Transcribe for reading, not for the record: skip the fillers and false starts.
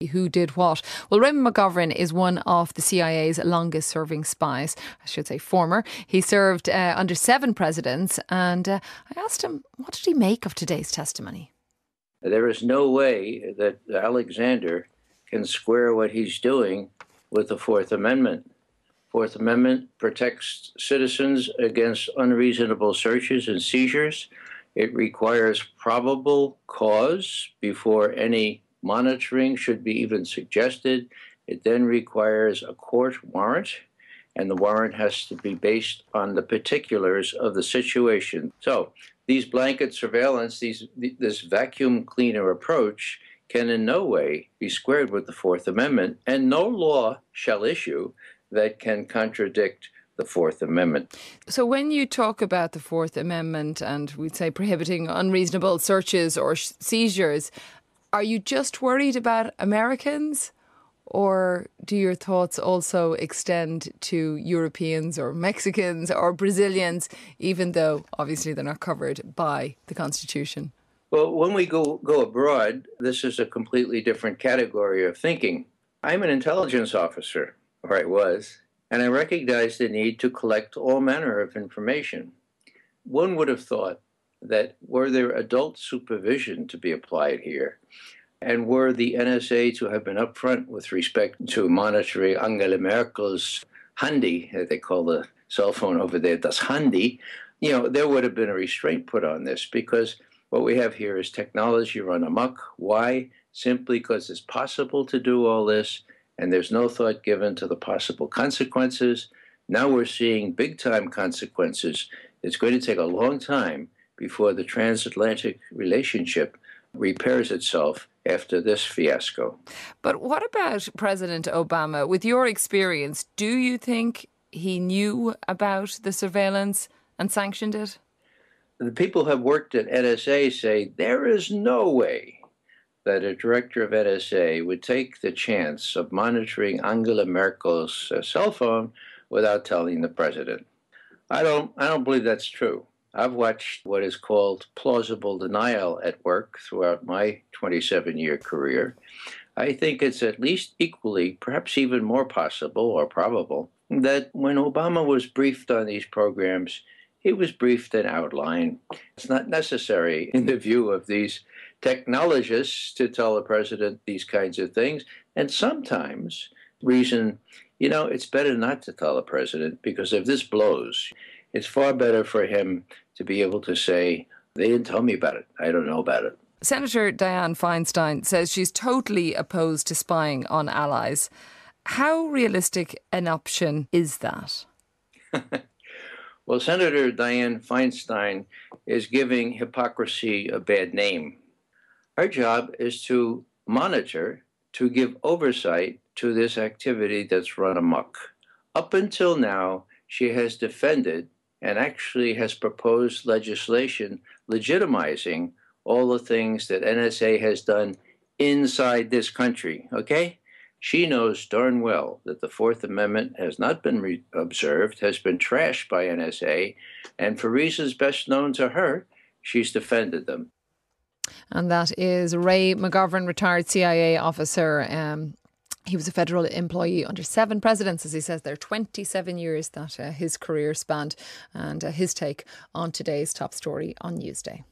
who did what. Well, Raymond McGovern is one of the CIA's longest serving spies, I should say former. He served under 7 presidents, and I asked him, what did he make of today's testimony? There is no way that Alexander can square what he's doing with the Fourth Amendment. Fourth Amendment protects citizens against unreasonable searches and seizures. It requires probable cause before any monitoring should be even suggested. It then requires a court warrant, and the warrant has to be based on the particulars of the situation. So these blanket surveillance, this vacuum cleaner approach can in no way be squared with the Fourth Amendment, and no law shall issue that can contradict the Fourth Amendment. So when you talk about the Fourth Amendment and we'd say prohibiting unreasonable searches or seizures, are you just worried about Americans, or do your thoughts also extend to Europeans or Mexicans or Brazilians, even though obviously they're not covered by the Constitution? Well, when we go abroad, this is a completely different category of thinking. I'm an intelligence officer, or I was, and I recognize the need to collect all manner of information. One would have thought that were there adult supervision to be applied here, and were the NSA to have been upfront with respect to monitoring Angela Merkel's Handy, as they call the cell phone over there, das Handy, there would have been a restraint put on this, because what we have here is technology run amok. Why? Simply because it's possible to do all this, and there's no thought given to the possible consequences. Now we're seeing big-time consequences. It's going to take a long time before the transatlantic relationship repairs itself after this fiasco. But what about President Obama? With your experience, do you think he knew about the surveillance and sanctioned it? The people who have worked at NSA say there is no way that a director of NSA would take the chance of monitoring Angela Merkel's cell phone without telling the president. I don't believe that's true. I've watched what is called plausible denial at work throughout my 27-year career. I think it's at least equally, perhaps even more possible or probable, that when Obama was briefed on these programs, he was briefed and outlined. It's not necessary, in the view of these technologists, to tell the president these kinds of things. And sometimes reason, it's better not to tell the president, because if this blows, it's far better for him to be able to say, they didn't tell me about it. I don't know about it. Senator Dianne Feinstein says she's totally opposed to spying on allies. How realistic an option is that? Well, Senator Dianne Feinstein is giving hypocrisy a bad name. Her job is to monitor, to give oversight to this activity that's run amok. Up until now, she has defended and actually has proposed legislation legitimizing all the things that NSA has done inside this country, okay? She knows darn well that the Fourth Amendment has not been observed, has been trashed by NSA, and for reasons best known to her, she's defended them. And that is Ray McGovern, retired CIA officer. He was a federal employee under 7 presidents, as he says there, 27 years that his career spanned, and his take on today's top story on Newsday.